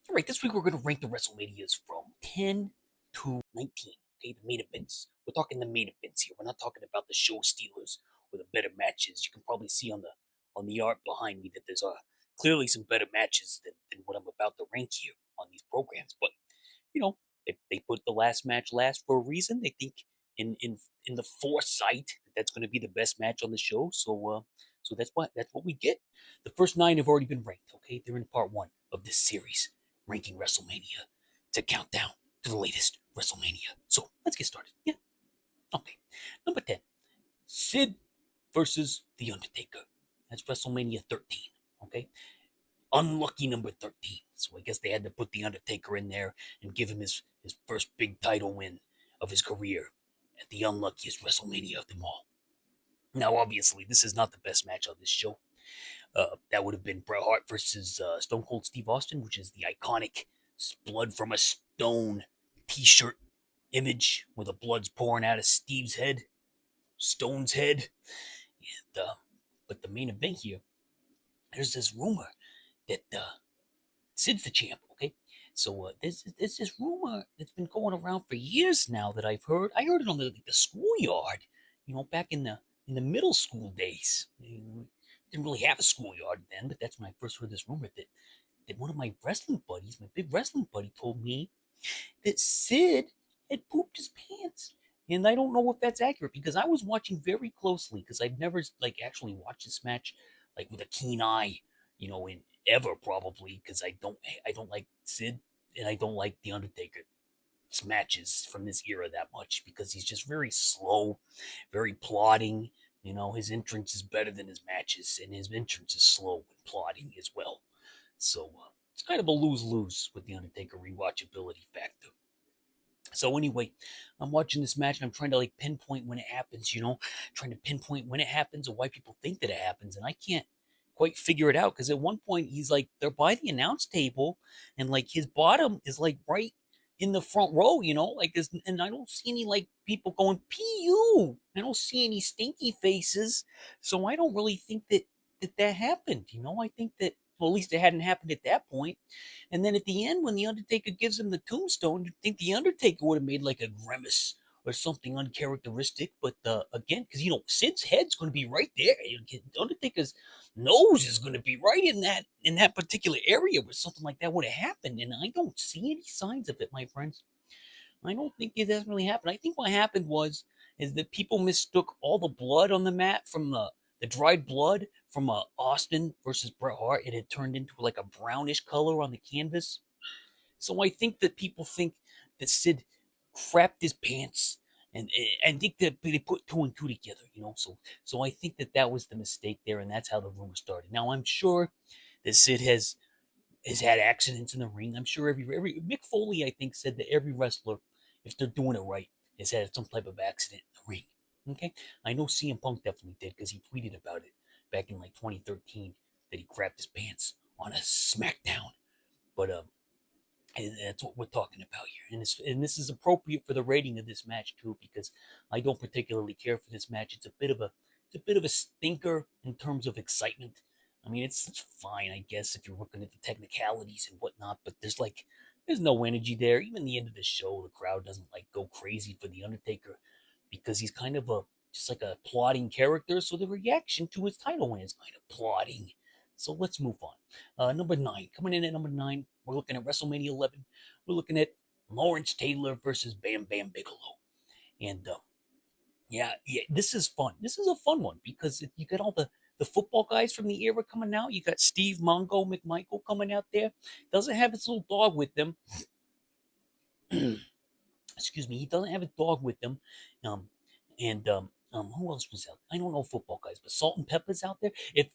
All right, this week we're going to rank the WrestleManias from 10 to 19. Okay, the main events. We're talking the main events here. We're not talking about the show stealers or the better matches. You can probably see on the art behind me that there's clearly some better matches than what I'm about to rank here on these programs. But you know, they put the last match last for a reason. They think in the foresight that that's going to be the best match on the show. So that's what we get. The first nine have already been ranked. Okay, they're in part one of this series, ranking WrestleMania to count down to the latest WrestleMania. So let's get started. Yeah. Okay. Number 10, Sid versus The Undertaker. That's WrestleMania 13. Okay. Unlucky number 13. So I guess they had to put The Undertaker in there and give him his first big title win of his career at the unluckiest WrestleMania of them all. Now, obviously, this is not the best match on this show. That would have been Bret Hart versus Stone Cold Steve Austin, which is the iconic blood from a stone t-shirt image where the blood's pouring out of Steve's head, Stone's head. And, but the main event here, there's this rumor that Sid's the champ, okay? So there's this rumor that's been going around for years now that I've heard. I heard it on the schoolyard, back in the middle school days. Didn't really have a schoolyard then, but that's when I first heard this rumor that one of my wrestling buddies, my big wrestling buddy, told me that Sid had pooped his pants. And I don't know if that's accurate because I was watching very closely because I've never like actually watched this match like with a keen eye, in ever probably because I don't like Sid and I don't like the Undertaker matches from this era that much because he's just very slow, very plodding. His entrance is better than his matches, and his entrance is slow and plodding as well. So it's kind of a lose lose with the Undertaker rewatchability factor. So anyway, I'm watching this match and I'm trying to like pinpoint when it happens, trying to pinpoint when it happens or why people think that it happens. And I can't quite figure it out because at one point he's like, they're by the announce table and like his bottom is like right in the front row, like this. And I don't see any like people going, PU. I don't see any stinky faces. So I don't really think that happened. I think that, well, at least it hadn't happened at that point. And then at the end, when the Undertaker gives him the tombstone, you'd think the Undertaker would have made like a grimace or something uncharacteristic. But again, because Sid's head's going to be right there. The Undertaker's nose is going to be right in that particular area where something like that would have happened. And I don't see any signs of it, my friends. I don't think it hasn't really happened. I think what happened is that people mistook all the blood on the mat from the dried blood from Austin versus Bret Hart. It had turned into like a brownish color on the canvas. So I think that people think that Sid crapped his pants, and think that they put two and two together. So I think that was the mistake there, and that's how the rumor started. Now I'm sure that Sid has had accidents in the ring. I'm sure every Mick Foley, I think, said that every wrestler, if they're doing it right, has had some type of accident in the ring. Okay, I know CM Punk definitely did because he tweeted about it back in like 2013 that he crapped his pants on a SmackDown. But and that's what we're talking about here, and this is appropriate for the rating of this match too because I don't particularly care for this match. It's a bit of a stinker in terms of excitement. I mean, it's fine, I guess, if you're looking at the technicalities and whatnot, but there's no energy there. Even the end of the show, the crowd doesn't like go crazy for the Undertaker because he's kind of a just like a plotting character. So the reaction to his title win is kind of plotting. So let's move on. Number nine, coming in at number nine, we're looking at WrestleMania 11. We're looking at Lawrence Taylor versus Bam Bam Bigelow, and yeah, this is fun. This is a fun one because you got all the football guys from the era coming out. You got Steve Mongo McMichael coming out there. Doesn't have his little dog with them. Excuse me. He doesn't have a dog with them. Um, and who else was out? I don't know football guys, but Salt and Pepper's out there. If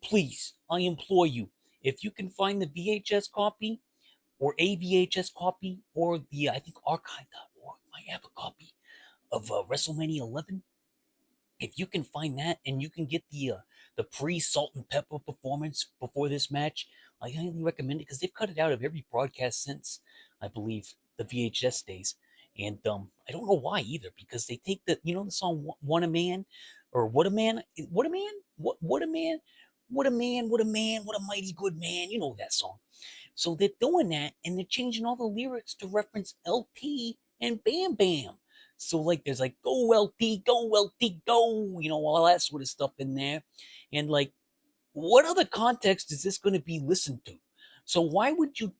please, I implore you, if you can find the VHS copy or a VHS copy or the I think archive.org might have a copy of WrestleMania 11. If you can find that and you can get the pre Salt and Pepper performance before this match, I highly recommend it because they've cut it out of every broadcast since I believe the VHS days. And I don't know why either because they take the song "What a Man" or "What a Man," "What a Man," what a man, what a man, what a man, what a mighty good man. You know that song. So they're doing that, and they're changing all the lyrics to reference LP and Bam Bam. So like, there's like "Go LP, go LP, go," all that sort of stuff in there, and like, what other context is this going to be listened to? So why would you?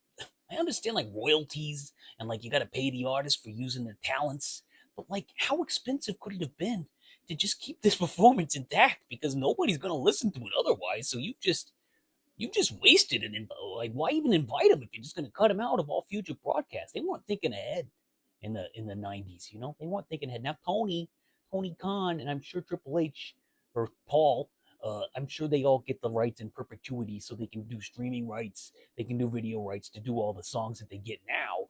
I understand like royalties and like you got to pay the artist for using their talents, but like, how expensive could it have been to just keep this performance intact? Because nobody's going to listen to it otherwise. So you just wasted it. And like, why even invite them if you're just going to cut them out of all future broadcasts? They weren't thinking ahead in the '90s. They weren't thinking ahead. Now Tony Khan, and I'm sure Triple H or Paul, I'm sure they all get the rights in perpetuity, so they can do streaming rights, they can do video rights to do all the songs that they get now.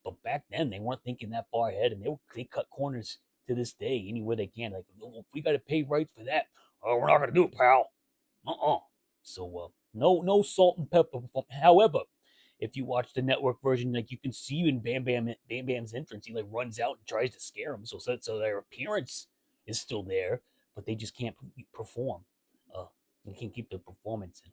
But back then, they weren't thinking that far ahead, and they cut corners to this day anywhere they can. Like, "Oh, if we got to pay rights for that, oh, we're not gonna do it, pal." So no salt and pepper. However, if you watch the network version, like, you can see in Bam Bam's entrance, he like runs out and tries to scare him. So their appearance is still there, but they just can't perform. Uh, they can't keep the performance in.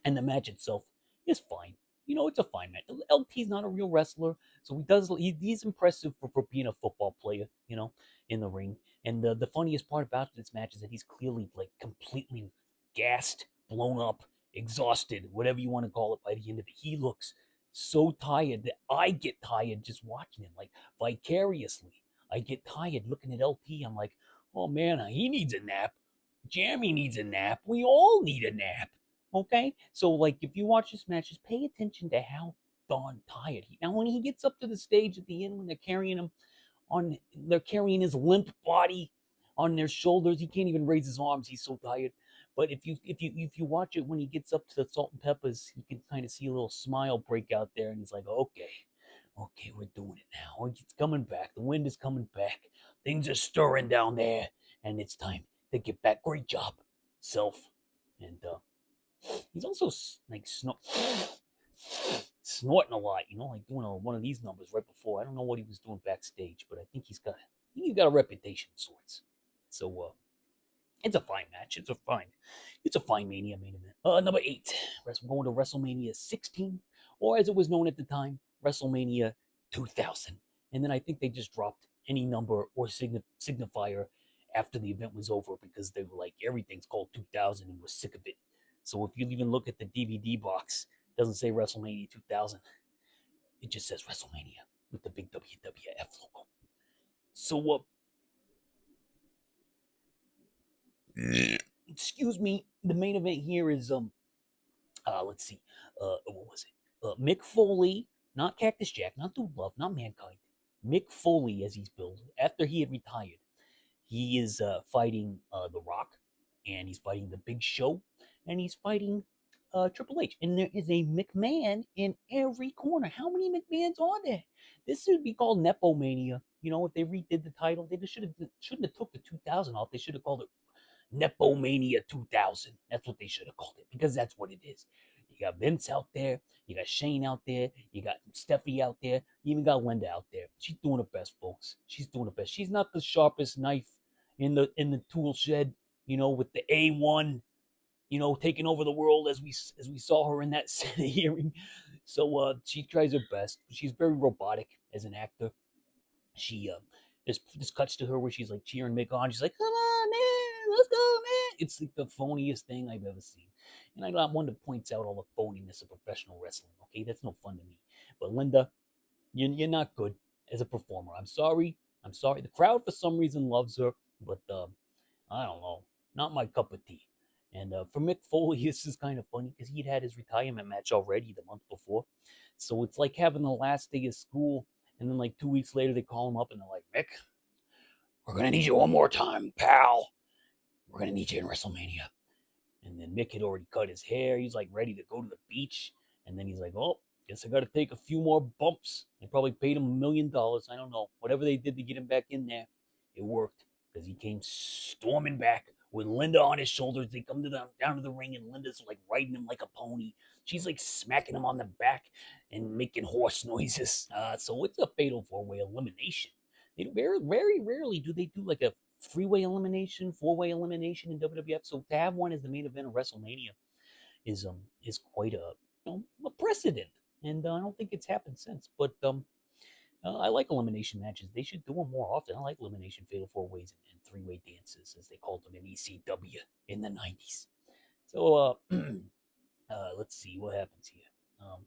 And the match itself is fine. It's a fine match. LP's not a real wrestler, so he's impressive for being a football player, in the ring. And the funniest part about this match is that he's clearly like completely gassed, blown up, exhausted, whatever you want to call it, by the end of it. He looks so tired that I get tired just watching him, like, vicariously. I get tired looking at LP. I'm like, oh man, he needs a nap. Jeremy needs a nap. We all need a nap. Okay, so like, if you watch this match, just pay attention to how darn tired he. Now, when he gets up to the stage at the end, when they're carrying his limp body on their shoulders. He can't even raise his arms. He's so tired. But if you watch it when he gets up to the salt and peppers, you can kind of see a little smile break out there, and he's like, okay, okay, we're doing it now. It's coming back. The wind is coming back. Things are stirring down there, and it's time to get back. Great job, self. And he's also like snorting a lot, like doing one of these numbers right before. I don't know what he was doing backstage, but I think he's got a reputation of sorts. So it's a fine match. It's a fine Mania main event. Number 8, we're going to WrestleMania 16, or as it was known at the time, WrestleMania 2000. And then I think they just dropped any number or signifier after the event was over, because they were like, everything's called 2000, and we're sick of it. So if you even look at the DVD box, it doesn't say WrestleMania 2000. It just says WrestleMania with the big WWF logo. So, excuse me, the main event here is let's see, what was it? Mick Foley, not Cactus Jack, not Dude Love, not Mankind. Mick Foley, as he's billed, after he had retired, he is fighting The Rock, and he's fighting The Big Show, and he's fighting Triple H. And there is a McMahon in every corner. How many McMahons are there? This should be called Nepomania. If they redid the title, they shouldn't have took the 2000 off. They should have called it Nepomania 2000. That's what they should have called it, because that's what it is. You got Vince out there, you got Shane out there, you got Steffi out there, you even got Linda out there. She's doing her best, folks. She's doing her best. She's not the sharpest knife in the tool shed, with the A1, taking over the world, as we saw her in that hearing. So she tries her best. She's very robotic as an actor. She this cuts to her where she's like cheering Mick on. She's like, "Come on, man, let's go, man!" It's like the phoniest thing I've ever seen. And I'm not one that points out all the phoniness of professional wrestling. Okay, that's no fun to me. But Linda, you're not good as a performer. I'm sorry. I'm sorry. The crowd for some reason loves her, but I don't know, not my cup of tea. And for Mick Foley, this is kind of funny because he'd had his retirement match already the month before. So it's like having the last day of school, and then like 2 weeks later they call him up and they're like, Mick, we're gonna need you one more time, pal. We're gonna need you in WrestleMania. And then Mick had already cut his hair. He's like ready to go to the beach. And then he's like, oh, guess I got to take a few more bumps. They probably paid him $1 million. I don't know. Whatever they did to get him back in there, it worked, because he came storming back with Linda on his shoulders. They come down to the ring, and Linda's like riding him like a pony. She's like smacking him on the back and making horse noises. So it's a fatal 4-way elimination. They very rarely do they do like a three-way elimination, four-way elimination in WWF. So to have one as the main event of WrestleMania is quite a a precedent, and I don't think it's happened since. But I like elimination matches. They should do them more often. I like elimination fatal four ways and three-way dances, as they called them in ECW in the '90s. So let's see what happens here. Um,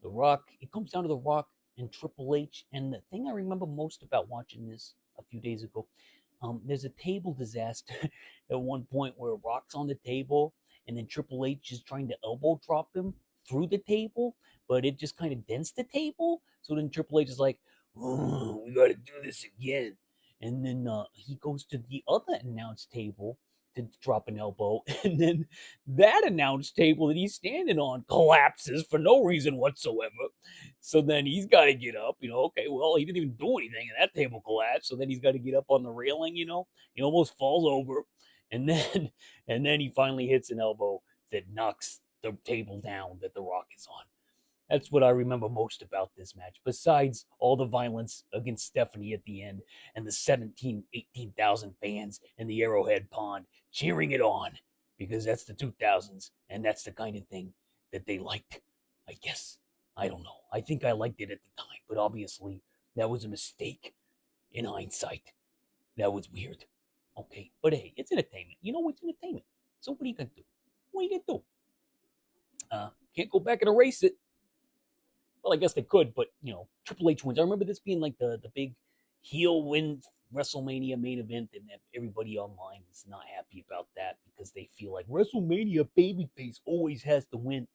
the Rock. It comes down to The Rock and Triple H. And the thing I remember most about watching this a few days ago, there's a table disaster at one point where Rock's on the table, and then Triple H is trying to elbow drop him through the table, but it just kind of dents the table. So then Triple H is like, "Oh, we got to do this again." And then he goes to the other announce table to drop an elbow, and then that announce table that he's standing on collapses for no reason whatsoever. So then he's got to get up, okay, well, he didn't even do anything, and that table collapsed. So then he's got to get up on the railing. He almost falls over, and then and then he finally hits an elbow that knocks the table down that The Rock is on. That's what I remember most about this match, besides all the violence against Stephanie at the end and the 17, 18,000 fans in the Arrowhead Pond cheering it on, because that's the 2000s and that's the kind of thing that they liked, I guess. I don't know. I think I liked it at the time, but obviously that was a mistake in hindsight. That was weird. Okay, but hey, it's entertainment. It's entertainment. So what are you going to do? What are you going to do? Can't go back and erase it. Well, I guess they could, but Triple H wins. I remember this being like the big heel win WrestleMania main event, and everybody online was not happy about that because they feel like WrestleMania babyface always has to win.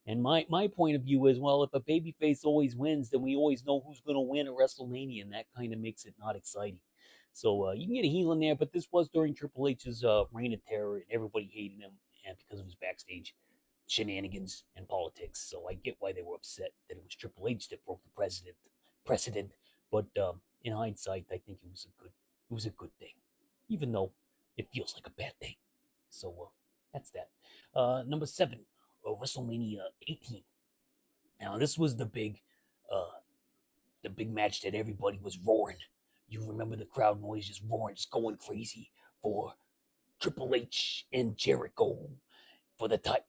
And my point of view is, well, if a babyface always wins, then we always know who's going to win at WrestleMania, and that kind of makes it not exciting. So you can get a heel in there, but this was during Triple H's reign of terror, and everybody hated him, and because of his backstage shenanigans and politics. So I get why they were upset that it was Triple H that broke the precedent. But in hindsight, I think it was a good thing, even though it feels like a bad thing. So that's that. Number 7, WrestleMania 18. Now this was the big match that everybody was roaring. You remember the crowd noise just roaring, just going crazy for Triple H and Jericho for the title.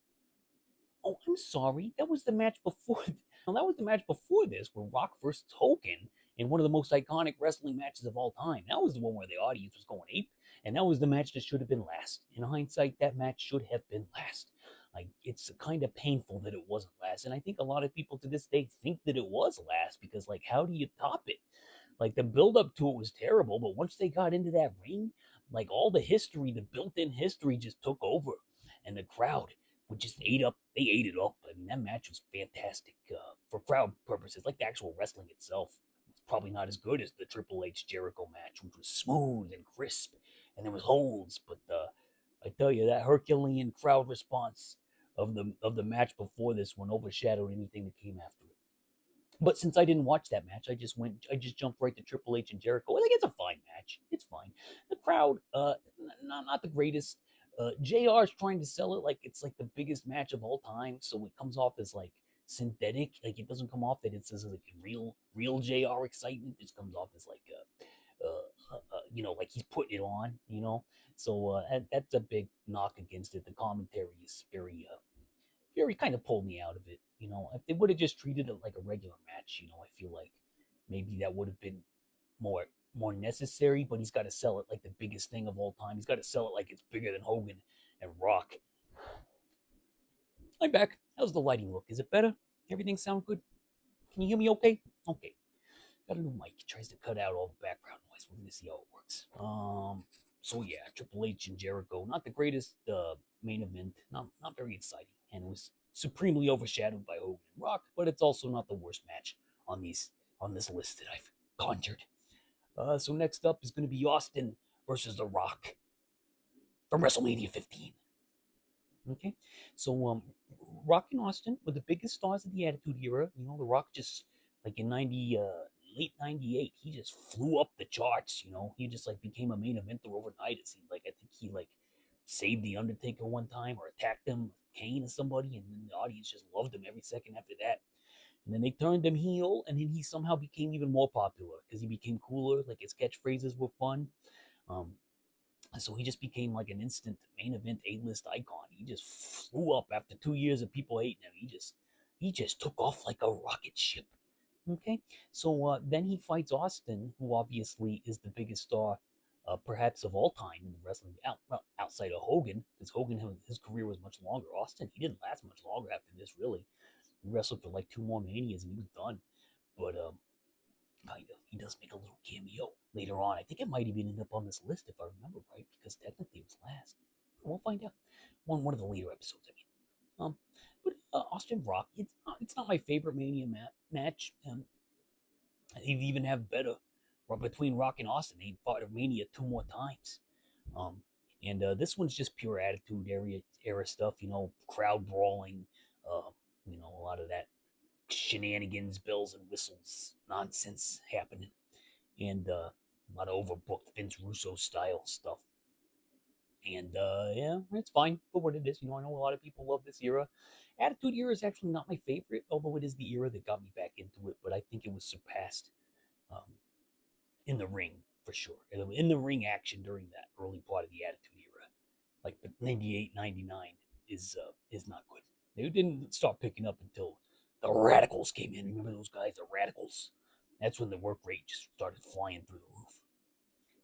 Oh, I'm sorry. That was the match before. No, that was the match before this, where Rock versus Hogan in one of the most iconic wrestling matches of all time. That was the one where the audience was going ape, and that was the match that should have been last. In hindsight, that match should have been last. Like, it's kind of painful that it wasn't last, and I think a lot of people to this day think that it was last because, like, how do you top it? Like the build up to it was terrible, but once they got into that ring, like all the history, the built-in history just took over, and the crowd would just ate up. They ate it up. I mean, that match was fantastic for crowd purposes. Like the actual wrestling itself was probably not as good as the Triple H Jericho match, which was smooth and crisp, and there was holds. But I tell you, that Herculean crowd response of the match before this one overshadowed anything that came after it. But since I didn't watch that match, I just jumped right to Triple H and Jericho. I think it's a fine match. It's fine. The crowd, not the greatest. JR is trying to sell it like it's like the biggest match of all time, so it comes off as like synthetic. Like it doesn't come off that it's like real JR excitement. It just comes off as like like he's putting it on. So that's a big knock against it. The commentary is very kind of pulled me out of it. If they would have just treated it like a regular match, I feel like maybe that would have been more more necessary. But he's got to sell it like the biggest thing of all time. He's got to sell it like it's bigger than Hogan and Rock. I'm back. How's the lighting look? Is it better? Everything sound good? Can you hear me okay? Okay. Got a new mic. It tries to cut out all the background noise. We're gonna see how it works. So yeah, Triple H and Jericho, not the greatest main event, not very exciting, and it was supremely overshadowed by Hogan and Rock, but it's also not the worst match on these on this list that I've conjured. So next up is going to be Austin versus The Rock from WrestleMania 15. Okay, so Rock and Austin were the biggest stars of the Attitude Era. The Rock just like in late '98, he just flew up the charts. He just like became a main eventer overnight. It seemed like I think he like saved the Undertaker one time or attacked him, Kane or somebody, and then the audience just loved him every second after that. And then they turned him heel, and then he somehow became even more popular because he became cooler. Like his catchphrases were fun. Um, so he just became like an instant main event A-list icon. He just flew up after 2 years of people hating him. He just he just took off like a rocket ship. Okay, so then he fights Austin, who obviously is the biggest star, perhaps of all time in the wrestling outside of Hogan, because Hogan his career was much longer. Austin, he didn't last much longer after this. Really, he wrestled for like two more manias and he was done. But kind of, he does make a little cameo later on. I think it might even end up on this list if I remember right, because technically it was last. We'll find out. One of the later episodes, I mean. But Austin Rock, it's not my favorite Mania match. They even have better. Between Rock and Austin, they fought at Mania two more times. Um, and this one's just pure attitude era stuff. Crowd brawling. Uh, a lot of that shenanigans, bells and whistles nonsense happening, and a lot of overbooked Vince Russo style stuff. And yeah, it's fine for what it is. I know a lot of people love this era. Attitude era is actually not my favorite, although it is the era that got me back into it. But I think it was surpassed um, in the ring for sure. In the ring action during that early part of the Attitude era, like the 98, 99 is not good. They didn't start picking up until the Radicals came in. Remember those guys, the Radicals? That's when the work rate just started flying through the roof.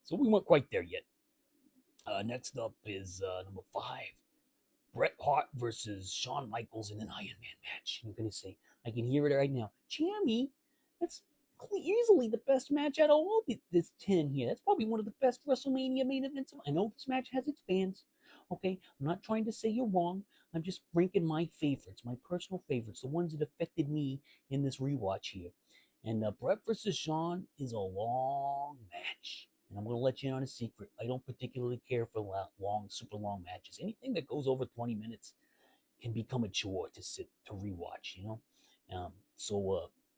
So we weren't quite there yet. Next up is number 5, Bret Hart versus Shawn Michaels in an Iron Man match. You're going to say, I can hear it right now. Jamie, that's easily the best match out of all this 10 here. That's probably one of the best WrestleMania main events. I know this match has its fans. Okay, I'm not trying to say you're wrong. I'm just ranking my favorites, my personal favorites, the ones that affected me in this rewatch here. And Bret versus Shawn is a long match. And I'm going to let you in on a secret. I don't particularly care for long, super long matches. Anything that goes over 20 minutes can become a chore to sit to rewatch.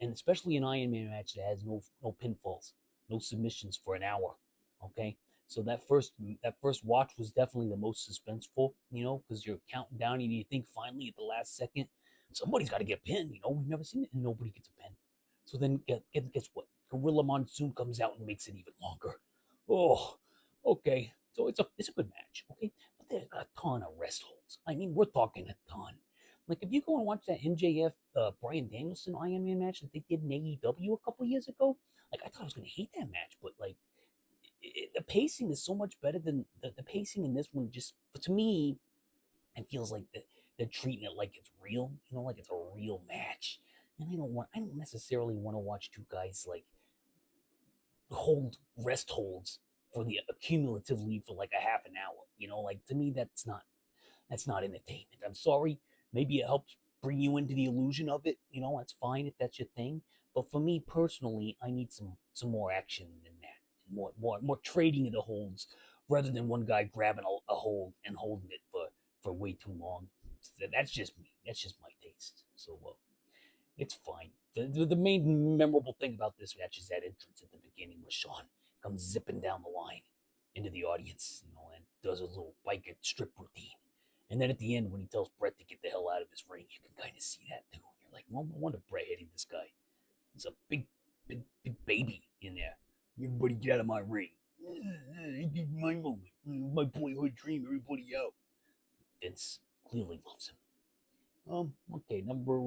And especially an Iron Man match that has no pinfalls, no submissions for an hour. Okay, so that first watch was definitely the most suspenseful. Because you're counting down and you think finally at the last second somebody's got to get pinned. We've never seen it and nobody gets a pin. So then guess what? Gorilla Monsoon comes out and makes it even longer. Oh, okay. So it's a good match, okay? But there's a ton of rest holds. I mean, we're talking a ton. Like if you go and watch that MJF Brian Danielson Iron Man match that they did in AEW a couple years ago, like I thought I was gonna hate that match, but like the pacing is so much better than the pacing in this one. Just to me, it feels like they're treating it like it's real, like it's a real match. And I don't necessarily want to watch two guys like hold rest holds for the cumulatively for like a half an hour. Like to me that's not entertainment. I'm sorry. Maybe it helps bring you into the illusion of it. That's fine if that's your thing. But for me personally, I need some more action than that. More trading of the holds rather than one guy grabbing a hold and holding it for way too long. That's just me. That's just my taste. So it's fine. The main memorable thing about this match is that entrance at the beginning where Shawn comes zipping down the line into the audience, and does a little biker strip routine. And then at the end, when he tells Bret to get the hell out of his ring, you can kind of see that too. You're like, well, no wonder Bret hitting this guy. He's a big, big, big baby in there. Everybody get out of my ring. I did my moment. My boyhood dream. Everybody out. Vince clearly loves him. Okay, number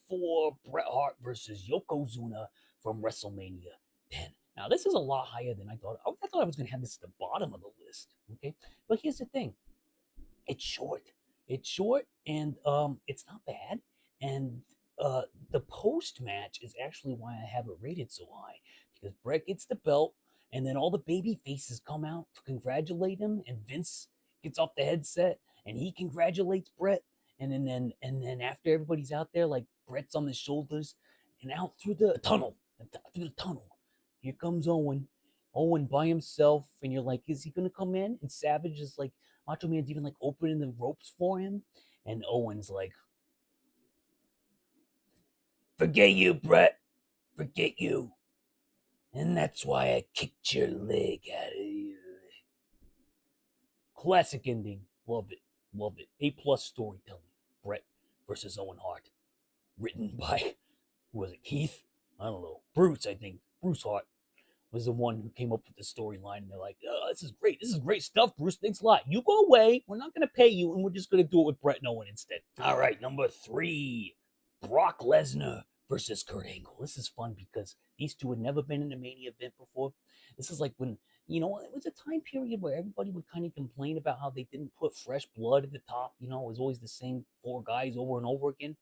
4, Bret Hart versus Yokozuna from WrestleMania 10. Now this is a lot higher than I thought. I thought I was gonna have this at the bottom of the list. Okay, but here's the thing: it's short. It's short, and it's not bad. And the post match is actually why I have it rated so high because Bret gets the belt, and then all the baby faces come out to congratulate him, and Vince gets off the headset and he congratulates Bret, and then after everybody's out there, like Bret's on the shoulders, and out through the tunnel, here comes Owen. Owen by himself, and you're like, is he gonna come in? And Savage is like, Macho Man's even like opening the ropes for him, and Owen's like, "Forget you, Bret. Forget you." And that's why I kicked your leg out of you. Classic ending. Love it. Love it. A+ storytelling. Bret versus Owen Hart. Written by, who was it, Keith? I don't know. Bruce, I think. Bruce Hart was the one who came up with the storyline. And they're like, oh, this is great. This is great stuff, Bruce. Thanks a lot. You go away. We're not going to pay you, and we're just going to do it with Bret and Owen instead. All right, number 3. Brock Lesnar versus Kurt Angle. This is fun because these two had never been in a Mania event before. This is like when, it was a time period where everybody would kind of complain about how they didn't put fresh blood at the top. It was always the same four guys over and over again.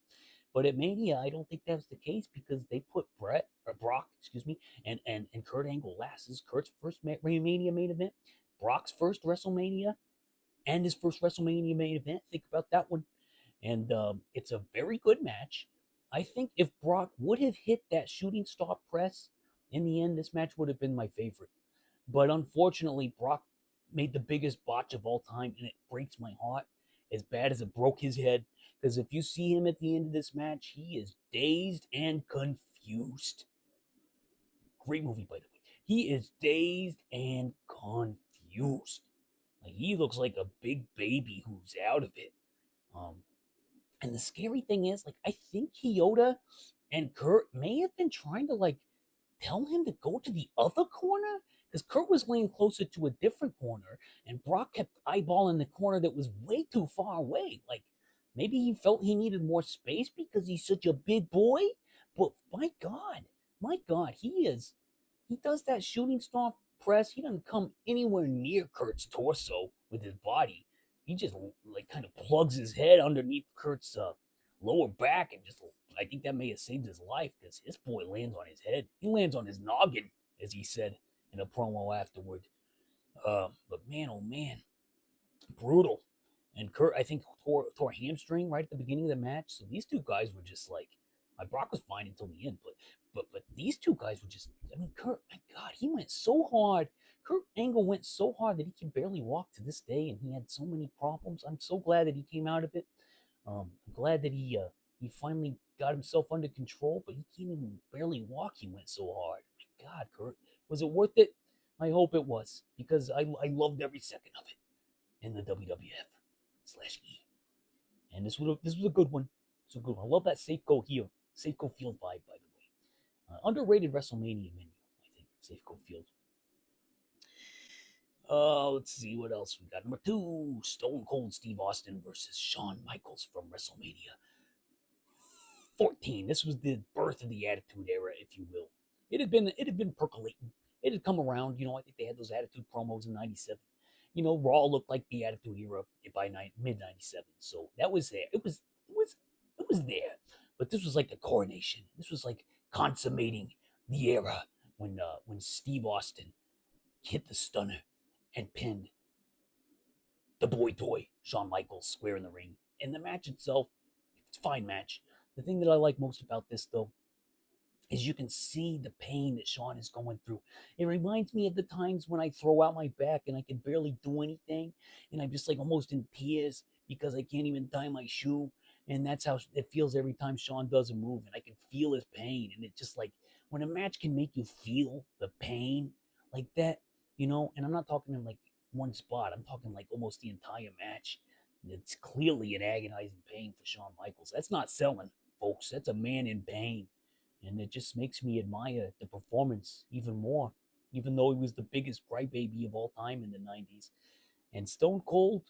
But at Mania, I don't think that was the case because they put Brock, excuse me, and Kurt Angle last. This is Kurt's first Mania main event, Brock's first WrestleMania, and his first WrestleMania main event. Think about that one. And it's a very good match. I think if Brock would have hit that shooting star press in the end, this match would have been my favorite. But unfortunately, Brock made the biggest botch of all time, and it breaks my heart as bad as it broke his head. Because if you see him at the end of this match, he is dazed and confused. Great movie, by the way. He is dazed and confused. Like he looks like a big baby who's out of it. Um, and the scary thing is, like, I think Kyoto and Kurt may have been trying to tell him to go to the other corner because Kurt was laying closer to a different corner, and Brock kept eyeballing the corner that was way too far away. Like maybe he felt he needed more space because he's such a big boy. But my God, he does that shooting star press. He doesn't come anywhere near Kurt's torso with his body. He just like kind of plugs his head underneath Kurt's lower back and just. I think that may have saved his life because his boy lands on his head. He lands on his noggin, as he said in a promo afterward. But man, oh man, brutal. And Kurt, I think, tore a hamstring right at the beginning of the match. So these two guys were just like, my Brock was fine until the end, but these two guys were just. I mean, Kurt, my God, he went so hard. Kurt Angle went so hard that he can barely walk to this day, and he had so many problems. I'm so glad that he came out of it. I'm glad that he finally got himself under control, but he can't even barely walk. He went so hard. My God, Kurt, was it worth it? I hope it was because I loved every second of it in the WWF/E. And this was a good one. It's a good one. I love that Safeco Field vibe, by the way. Underrated WrestleMania menu, I think. Safeco Field. Let's see what else we got. Number 2, Stone Cold Steve Austin versus Shawn Michaels from WrestleMania 14. This was the birth of the Attitude Era, if you will. It had been percolating. It had come around. I think they had those Attitude promos in '97. Raw looked like the Attitude Era by mid '97. So that was there. It was there. But this was like the coronation. This was like consummating the era when Steve Austin hit the stunner and pinned the boy toy Shawn Michaels square in the ring. And the match itself, it's a fine match. The thing that I like most about this though is you can see the pain that Shawn is going through. It reminds me of the times when I throw out my back and I can barely do anything, and I'm just like almost in tears because I can't even tie my shoe. And that's how it feels every time Shawn does a move, and I can feel his pain. And it's just like when a match can make you feel the pain like that, and I'm not talking in like one spot, I'm talking like almost the entire match. It's clearly an agonizing pain for Shawn Michaels. That's not selling, folks. That's a man in pain, and it just makes me admire the performance even more, even though he was the biggest crybaby of all time in the '90s. And Stone Cold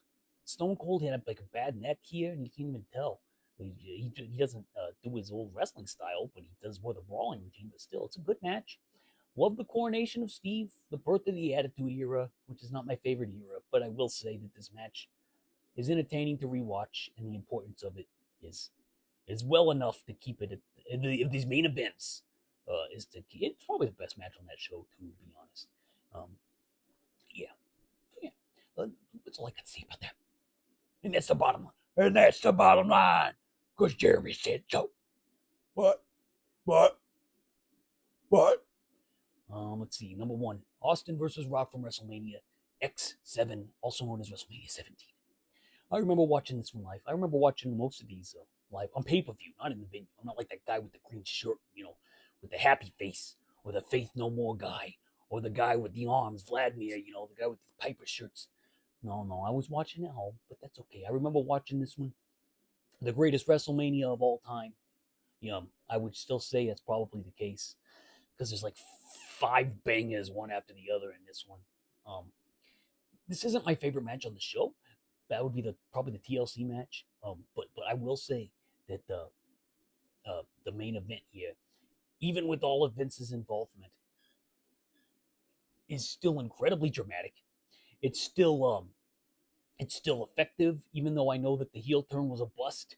had like a bad neck here, and you can't even tell. He doesn't do his old wrestling style, but he does more the brawling routine. But still, it's a good match. Love the coronation of Steve, the birth of the Attitude Era, which is not my favorite era, but I will say that this match is entertaining to rewatch, and the importance of it is well enough to keep it at these main events. It's probably the best match on that show too, to be honest. Um, yeah, yeah. That's all I can say about that. And that's the bottom line. And that's the bottom line, because Jeremy said so. What? What? What? Let's see. Number 1, Austin versus Rock from WrestleMania X7, also known as WrestleMania 17. I remember watching this one live. I remember watching most of these live on pay-per-view, not in the venue. I'm not like that guy with the green shirt, with the happy face, or the Faith No More guy, or the guy with the arms, Vladimir, the guy with the Piper shirts. No, I was watching at home, but that's okay. I remember watching this one, the greatest WrestleMania of all time. I would still say that's probably the case because there's like 5 bangers one after the other in this one. This isn't my favorite match on the show. That would be probably the TLC match. But I will say that the main event here, even with all of Vince's involvement, is still incredibly dramatic. It's still it's still effective, even though I know that the heel turn was a bust,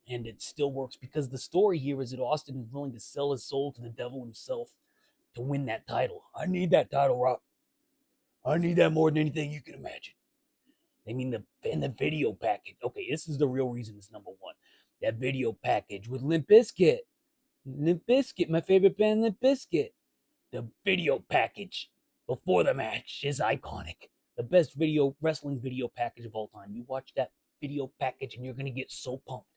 and it still works because the story here is that Austin is willing to sell his soul to the devil himself to win that title. I need that title, Rock. I need that more than anything you can imagine. I mean, the video package. Okay, this is the real reason it's number one. That video package with Limp Bizkit. Limp Bizkit, my favorite band, Limp Bizkit. The video package before the match is iconic. The best video wrestling video package of all time. You watch that video package and you're gonna get so pumped.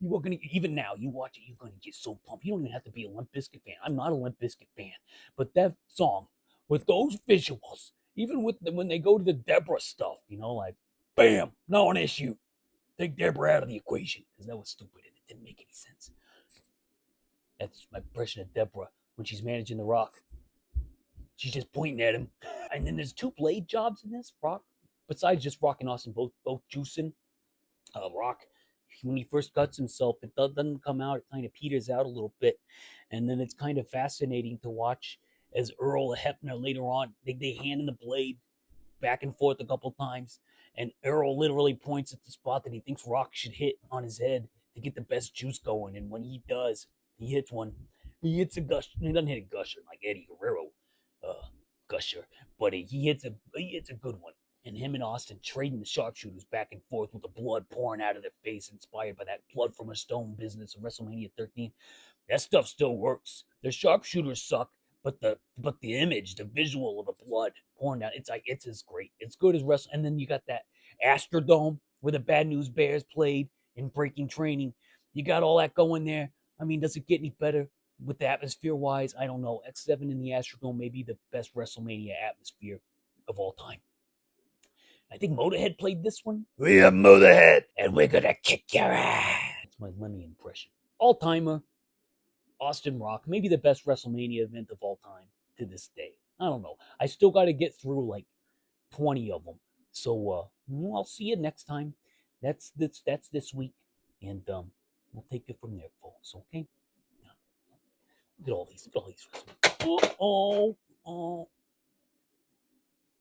You are gonna even now. You watch it, you're gonna get so pumped. You don't even have to be a Limp Bizkit fan. I'm not a Limp Bizkit fan, but that song with those visuals, even with when they go to the Deborah stuff, like bam, no an issue. Take Deborah out of the equation because that was stupid and it didn't make any sense. That's my impression of Deborah when she's managing The Rock. She's just pointing at him. And then there's two blade jobs in this, Rock. Besides just Rock and Austin both juicing. Rock, when he first cuts himself, it doesn't come out. It kind of peters out a little bit. And then it's kind of fascinating to watch as Earl Hebner later on, they hand him the blade back and forth a couple times. And Earl literally points at the spot that he thinks Rock should hit on his head to get the best juice going. And when he does, he hits one. He hits a gush. He doesn't hit a gusher like Eddie Guerrero gusher, but he hits a good one. And him and Austin trading the sharpshooters back and forth with the blood pouring out of their face, inspired by that blood from a stone business of WrestleMania 13. That stuff still works. The sharpshooters suck, but the image, the visual of the blood pouring out, it's as great. It's good as wrestling. And then you got that Astrodome where the Bad News Bears played in Breaking Training. You got all that going there. I mean, does it get any better? With the atmosphere wise, I don't know. X7 in the Astrodome may be the best WrestleMania atmosphere of all time. I think Motorhead played this one. We are Motorhead, and we're gonna kick your ass. That's my Lemmy impression. All timer, Austin Rock, maybe the best WrestleMania event of all time to this day. I don't know. I still got to get through like 20 of them. So I'll see you next time. That's this week, and we'll take it from there, folks. Okay. Look at all these. Oh, oh, oh.